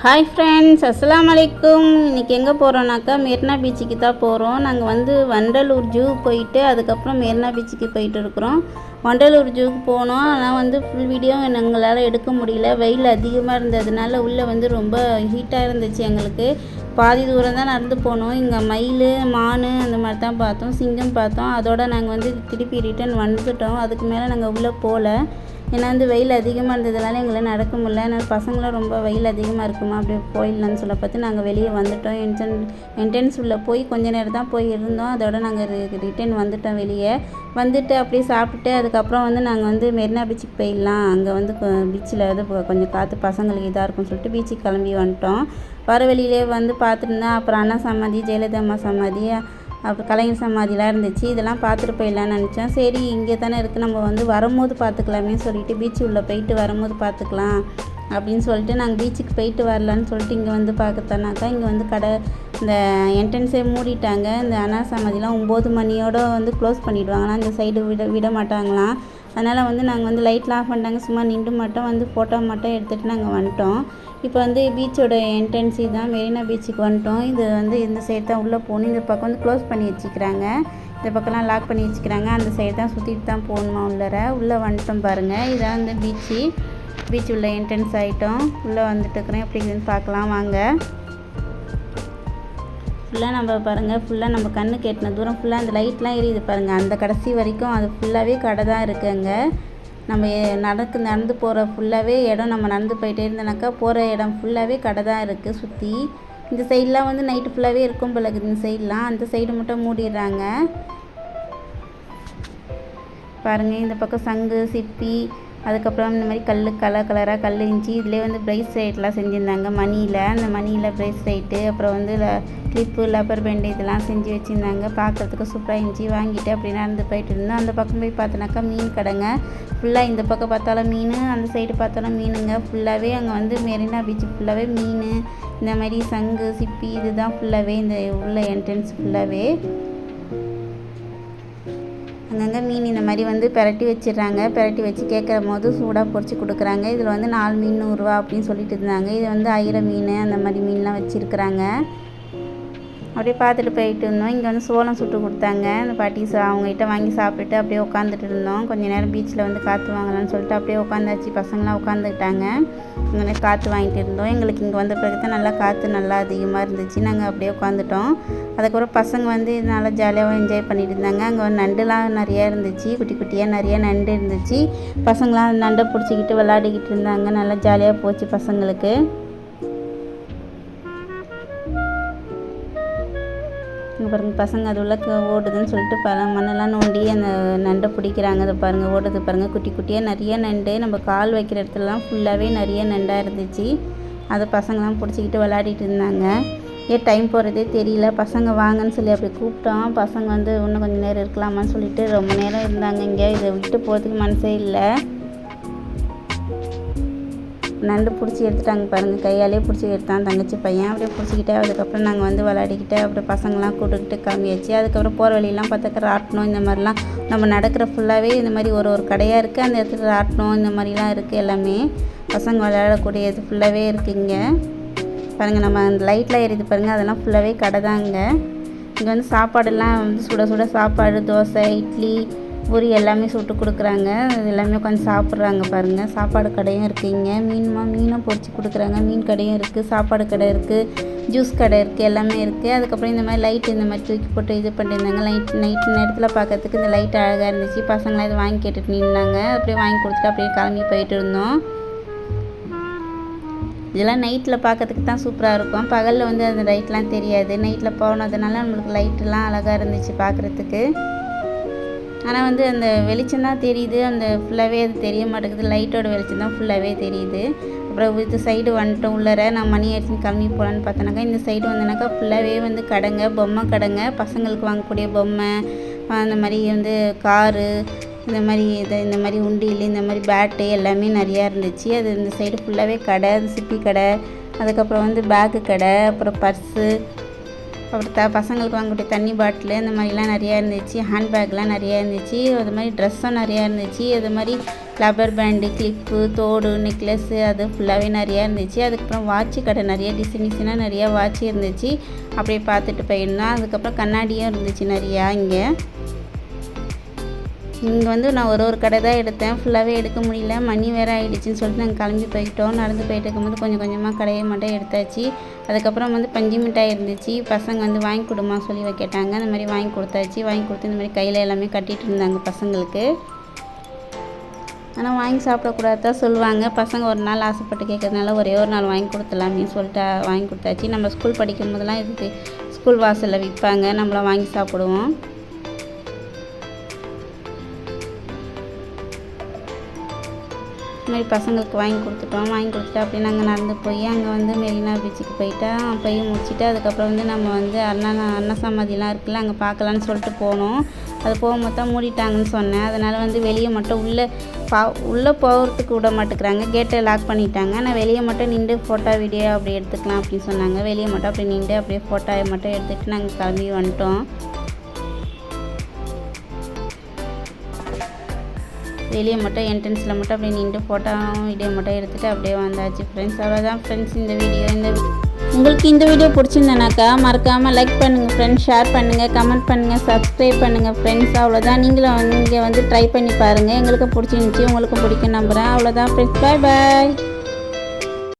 Hi friends, அஸ்ஸலாமு அலைக்கும். இன்றைக்கி எங்கே போகிறோன்னாக்கா மெரினா பீச்சுக்கு தான் போகிறோம். நாங்கள் வந்து வண்டலூர் ஜூ போயிட்டு அதுக்கப்புறம் மெரினா பீச்சுக்கு போயிட்டு இருக்கிறோம். வண்டலூர் ஜூக்கு போனோம். ஆனால் வந்து ஃபுல் வீடியோ எங்களால் எடுக்க முடியல. வெயில் அதிகமாக இருந்ததுனால உள்ளே வந்து ரொம்ப ஹீட்டாக இருந்துச்சு. எங்களுக்கு பாதி தூரம் தான் நடந்து போனோம். இங்கே மயில், மான் அந்த மாதிரி தான் பார்த்தோம். சிங்கம் பார்த்தோம். அதோடு நாங்கள் வந்து திருப்பி ரிட்டன் வந்துட்டோம். அதுக்கு மேலே நாங்கள் உள்ளே போகல. ஏன்னா வந்து வெயில் அதிகமாக இருந்ததுனால எங்களை நடக்க முடியல. ஆனால் பசங்களும் ரொம்ப வெயில் அதிகமாக இருக்குமா அப்படியே போயிடலான்னு சொல்ல பார்த்து நாங்கள் வெளியே வந்துட்டோம். என்ட்ரன்ஸ் உள்ளே போய் கொஞ்ச நேரம் தான் போய் இருந்தோம். அதோட நாங்கள் ரிட்டன் வந்துட்டோம். வெளியே வந்துட்டு அப்படியே சாப்பிட்டுட்டு அதுக்கப்புறம் வந்து நாங்கள் வந்து மெரினா பீச்சுக்கு போயிடலாம். அங்கே வந்து பீச்சில் வந்து கொஞ்சம் காற்று பசங்களுக்கு இதாக இருக்கும்னு சொல்லிட்டு பீச்சுக்கு கிளம்பி வந்துட்டோம். வர வெளியிலே வந்து பார்த்துருந்தேன். அப்புறம் அண்ணா சமாதி, ஜெயலலிதா அம்மா சமாதி, அப்புறம் கலைஞர் சமாதிலாம் இருந்துச்சு. இதெல்லாம் பார்த்துட்டு போயிடலான்னு நினச்சேன். சரி, இங்கே தானே இருக்குது, நம்ம வந்து வரும்போது பார்த்துக்கலாமே சொல்லிட்டு பீச்சு உள்ளே போயிட்டு வரும்போது பார்த்துக்கலாம் அப்படின்னு சொல்லிட்டு நாங்கள் பீச்சுக்கு போயிட்டு வரலான்னு சொல்லிட்டு இங்கே வந்து பார்க்கத்தானாக்கா இங்கே வந்து இந்த என்ட்ரன்ஸே மூடிட்டாங்க. இந்த அண்ணா சமாதிலாம் 9 மணியோடு வந்து க்ளோஸ் பண்ணிவிடுவாங்களாம். இந்த சைடு விட மாட்டாங்களாம். அதனால் வந்து நாங்கள் வந்து லைட்லாம் ஆஃப் பண்ணிட்டாங்க. சும்மா நின்று மட்டும் வந்து ஃபோட்டோ மட்டும் எடுத்துகிட்டு நாங்கள் வந்துட்டோம். இப்போ வந்து பீச்சோட என்ட்ரன்ஸ் தான், மெரினா பீச்சுக்கு வந்துட்டோம். இது வந்து இந்த சைடு தான் உள்ளே போகணும். இந்த பக்கம் வந்து க்ளோஸ் பண்ணி வச்சுக்கிறாங்க. இந்த பக்கம்லாம் லாக் பண்ணி வச்சுக்கிறாங்க. அந்த சைடு தான் சுற்றிட்டு தான் போகணுமா உள்ளே வந்துட்டோம் பாருங்கள். இதான் வந்து பீச் உள்ள என்ட்ரன்ஸ் ஆகிட்டோம். உள்ளே வந்துட்டு இருக்கிறேன். எப்படி இருக்குதுன்னு பார்க்கலாம் வாங்க. ஃபுல்லாக நம்ம பாருங்கள், ஃபுல்லாக நம்ம கண்ணுக்கு எட்டின தூரம் ஃபுல்லாக அந்த லைட்லாம் எரியுது பாருங்கள். அந்த கடைசி வரைக்கும் அது ஃபுல்லாகவே கடை தான் இருக்குது. அங்கே நம்ம நடந்து போகிற ஃபுல்லாகவே இடம், நம்ம நடந்து போயிட்டே இருந்தோனாக்கா போகிற இடம் ஃபுல்லாகவே கடை தான் இருக்குது சுற்றி. இந்த சைடெலாம் வந்து நைட்டு ஃபுல்லாகவே இருக்கும் போல இருக்குது. இந்த சைடெலாம், அந்த சைடு மட்டும் மூடிடுறாங்க பாருங்கள். இந்த பக்கம் சங்கு, சிப்பி, அதுக்கப்புறம் இந்த மாதிரி கலராக கல் இருந்துச்சு. இதிலே வந்து ப்ரைஸ்லைட்லாம் செஞ்சுருந்தாங்க. அந்த மணியில் ப்ரைஸ்லைட்டு, அப்புறம் வந்து கிளிப்பு, லப்பர் பேண்டு இதெல்லாம் செஞ்சு வச்சுருந்தாங்க. பார்க்குறதுக்கு சூப்பராக இருந்துச்சு. வாங்கிட்டு அப்படி நடந்து போயிட்டு இருந்தோம். அந்த பக்கம் போய் பார்த்தோன்னாக்கா மீன் கடைங்க ஃபுல்லாக. இந்த பக்கம் பார்த்தாலும் மீன், அந்த சைடு பார்த்தாலும் மீனுங்க. ஃபுல்லாகவே அங்கே வந்து மெரினா பீச்சு ஃபுல்லாகவே மீன், இந்த மாதிரி சங்கு, சிப்பி இதுதான் ஃபுல்லாகவே இந்த உள்ள என்ட்ரன்ஸ் ஃபுல்லாகவே. அங்கங்கே மீன் இந்த மாதிரி வந்து பிரட்டி வச்சிடுறாங்க. பிரட்டி வச்சு கேட்குற போது சூடாக பொரிச்சு கொடுக்குறாங்க. இதில் வந்து 4 மீன் 100 ரூபா அப்படின்னு சொல்லிட்டு இருந்தாங்க. இது வந்து ஐர மீன் அந்த மாதிரி மீன்லாம் வச்சுருக்குறாங்க. அப்படியே பார்த்துட்டு போயிட்டு இருந்தோம். இங்கே வந்து சோளம் சுட்டு கொடுத்தாங்க. அந்த பாட்டி அவங்ககிட்ட வாங்கி சாப்பிட்டுட்டு அப்படியே உட்காந்துட்டு இருந்தோம். கொஞ்சம் நேரம் பீச்சில் வந்து காற்று வாங்கலாம்னு சொல்லிட்டு அப்படியே உட்காந்தாச்சு. பசங்களாம் உட்காந்துக்கிட்டாங்க. இங்கே காற்று வாங்கிட்டு இருந்தோம். எங்களுக்கு இங்கே வந்த பிறகு தான் நல்லா காற்று நல்லா அதிகமாக இருந்துச்சு. நாங்கள் அப்படியே உட்காந்துட்டோம். அதுக்கப்புறம் பசங்க வந்து நல்லா ஜாலியாக என்ஜாய் பண்ணிட்டு இருந்தாங்க. அங்கே வந்து நண்டுலாம் நிறையா இருந்துச்சு. குட்டி குட்டியாக நிறையா நண்டு இருந்துச்சு. பசங்களாம் நண்டை பிடிச்சிக்கிட்டு விளையாடிக்கிட்டு இருந்தாங்க. நல்லா ஜாலியாக போச்சு பசங்களுக்கு. இங்கே பாருங்கள், பசங்க அது உள்ள ஓடுதுன்னு சொல்லிட்டு மண்ணெல்லாம் நோண்டி அந்த நண்டை பிடிக்கிறாங்க. அதை பாருங்கள், ஓடுது பாருங்கள். குட்டி குட்டியாக நிறைய நண்டு, நம்ம கால் வைக்கிற இடத்துலலாம் ஃபுல்லாகவே நிறைய நண்டாக இருந்துச்சு. அதை பசங்களாம் பிடிச்சிக்கிட்டு விளையாடிட்டு இருந்தாங்க. டைம் போகிறதே தெரியல. பசங்க வாங்கன்னு சொல்லி அப்படி கூப்பிட்டோம். பசங்க வந்து இன்னும் கொஞ்சம் நேரம் இருக்கலாமான்னு சொல்லிட்டு ரொம்ப நேரம் இருந்தாங்க. இங்கே இதை விட்டு போகிறதுக்கு மனசே இல்லை. நண்டு பிடிச்சி எடுத்துட்டாங்க பாருங்கள். கையாலே பிடிச்சி எடுத்தான் தங்கச்சி பையன். அப்படியே பிடிச்சிக்கிட்டே அதுக்கப்புறம் நாங்கள் வந்து விளையாடிக்கிட்டு அப்படியே பசங்களாம் கூட்டுக்கிட்டு கிளம்பியாச்சு. அதுக்கப்புறம் போகிற வழியெல்லாம் பார்த்தாக்க ராட்டணும் இந்த மாதிரிலாம் நம்ம நடக்கிற ஃபுல்லாகவே இந்த மாதிரி ஒரு கடையாக இருக்குது. அந்த இடத்துல ராட்டணும் இந்த மாதிரிலாம் இருக்குது. எல்லாமே பசங்க விளையாடக்கூடியது ஃபுல்லாகவே இருக்குது. இங்கே பாருங்கள், நம்ம அந்த லைட்லாம் எரியுது பாருங்கள். அதெல்லாம் ஃபுல்லாகவே கடை தான். இங்கே வந்து சாப்பாடெல்லாம் வந்து சுட சுட சாப்பாடு, தோசை, இட்லி, பூரி எல்லாமே சுட்டு கொடுக்குறாங்க. அது எல்லாமே உட்காந்து சாப்பிட்றாங்க பாருங்கள். சாப்பாடு கடையும் இருக்குது. இங்கே மீனும் பொரிச்சு கொடுக்குறாங்க. மீன் கடையும் இருக்குது, சாப்பாடு கடை இருக்குது, ஜூஸ் கடை இருக்குது, எல்லாமே இருக்குது. அதுக்கப்புறம் இந்த மாதிரி லைட் இந்த மாதிரி தூக்கி போட்டு இது பண்ணியிருந்தாங்க. நைட்டு நேரத்தில் பார்க்கறதுக்கு இந்த லைட் அழகாக இருந்துச்சு. பசங்களாம் இது வாங்கி கேட்டுட்டு நின்னாங்க. அப்படியே வாங்கி கொடுத்துட்டு அப்படியே கிளம்பி போயிட்டு இருந்தோம். இதெல்லாம் நைட்டில் பார்க்கறதுக்கு தான் சூப்பராக இருக்கும். பகலில் வந்து அந்த லைட்லாம் தெரியாது. நைட்டில் போனதுனால நம்மளுக்கு லைட்டெலாம் அழகாக இருந்துச்சு பார்க்குறதுக்கு. ஆனால் வந்து அந்த வெளிச்சம் தான் தெரியுது. அந்த ஃபுல்லாகவே அது தெரிய மாட்டேங்குது. லைட்டோட வெளிச்சம் தான் ஃபுல்லாகவே தெரியுது. அப்புறம் இது சைடு வந்துட்டோம். உள்ளர நான் மணி ஆயிடுச்சுன்னு கிளம்பி போகலான்னு பார்த்தோன்னாக்கா இந்த சைடு வந்தோன்னாக்கா ஃபுல்லாகவே வந்து கடைங்க, பொம்மை கடைங்க, பசங்களுக்கு வாங்கக்கூடிய பொம்மை, அந்த மாதிரி வந்து காரு, இந்த மாதிரி உண்டியல், இந்த மாதிரி பேட்டு எல்லாமே நிறையா இருந்துச்சு. அது இந்த சைடு ஃபுல்லாகவே கடை, சிப்பி கடை, அதுக்கப்புறம் வந்து பேக்கு கடை, அப்புறம் பர்ஸு, அப்புறம் பசங்களுக்கு வாங்கக்கூடிய தண்ணி பாட்டிலு இந்த மாதிரிலாம் நிறையா இருந்துச்சு. ஹேண்ட்பேக்லாம் நிறையா இருந்துச்சு. அது மாதிரி ட்ரெஸ்ஸும் நிறையா இருந்துச்சு. அது மாதிரி ரப்பர் பேண்டு, கிளிப்பு, தோடு, நெக்லஸ்ஸு அது ஃபுல்லாகவே நிறையா இருந்துச்சு. அதுக்கப்புறம் வாட்சு கடை நிறைய டிசைனாக நிறையா வாட்ச் இருந்துச்சு. அப்படியே பார்த்துட்டு போயிருந்தோம். அதுக்கப்புறம் கண்ணாடியும் இருந்துச்சு நிறையா. இங்கே வந்து நான் ஒரு கடை தான் எடுத்தேன். ஃபுல்லாகவே எடுக்க முடியல, மணி வேறு ஆகிடுச்சின்னு சொல்லிட்டு நாங்கள் கிளம்பி போயிட்டோம். நடந்து போயிட்டு இருக்கும்போது கொஞ்சம் கொஞ்சமாக கடையை மட்டும் எடுத்தாச்சு. அதுக்கப்புறம் வந்து பஞ்சு மிட்டாய் இருந்துச்சு. பசங்க வந்து வாங்கி கொடுமா சொல்லி கேட்டாங்க. அந்த மாதிரி வாங்கி கொடுத்தாச்சு. வாங்கி கொடுத்து இந்த மாதிரி கையில் எல்லாமே கட்டிகிட்டு இருந்தாங்க பசங்களுக்கு. ஆனால் வாங்கி சாப்பிடக்கூடாது தான் சொல்லுவாங்க. பசங்க ஒரு நாள் ஆசைப்பட்டு கேட்கறதுனால ஒரே ஒரு நாள் வாங்கி கொடுத்துடலாம் அப்படின்னு சொல்லிட்டு வாங்கி கொடுத்தாச்சு. நம்ம ஸ்கூல் படிக்கும் போதெல்லாம் இதுக்கு ஸ்கூல் வாசலில் விற்பாங்க, நம்மளாம் வாங்கி சாப்பிடுவோம். இது மாதிரி பசங்களுக்கு வாங்கி கொடுத்துட்டோம். வாங்கி கொடுத்துட்டு அப்படியே நாங்கள் நடந்து போய் அங்கே வந்து மெரினா பீச்சுக்கு போய் முடிச்சுட்டு அதுக்கப்புறம் வந்து நம்ம வந்து அண்ணா சமாதிலாம் இருக்குல்ல, அங்கே பார்க்கலான்னு சொல்லிட்டு போனோம். அது போகும்போது தான் மூடிட்டாங்கன்னு சொன்னேன். அதனால் வந்து வெளியே மட்டும் உள்ளே போகிறதுக்கு விட மாட்டேங்கிறாங்க, கேட்டை லாக் பண்ணிட்டாங்க. ஆனால் வெளியே மட்டும் நின்று ஃபோட்டோ வீடியோ அப்படி எடுத்துக்கலாம் அப்படின்னு சொன்னாங்க. வெளியே மட்டும் அப்படி நின்று அப்படியே ஃபோட்டோவை மட்டும் எடுத்துகிட்டு நாங்கள் கிளம்பி வந்துட்டோம். வெளியே மட்டும் என்ட்ரன்ஸில் மட்டும் அப்படியே நின்று ஃபோட்டோ வீடியோ மட்டும் எடுத்துகிட்டு அப்படியே வந்தாச்சு ஃப்ரெண்ட்ஸ். அவ்வளோதான் ஃப்ரெண்ட்ஸ் இந்த வீடியோ. உங்களுக்கு இந்த வீடியோ பிடிச்சிருந்தேனாக்கா மறக்காமல் லைக் பண்ணுங்கள் ஃப்ரெண்ட்ஸ், ஷேர் பண்ணுங்கள், கமெண்ட் பண்ணுங்கள், சப்ஸ்கிரைப் பண்ணுங்கள் ஃப்ரெண்ட்ஸ். அவ்வளோதான். நீங்களும் இங்கே வந்து ட்ரை பண்ணி பாருங்கள். எங்களுக்கு பிடிச்சிருந்துச்சி, உங்களுக்கு பிடிக்கும் நம்புகிறேன். அவ்வளோதான் ஃப்ரெண்ட்ஸ். பாய் பாய்.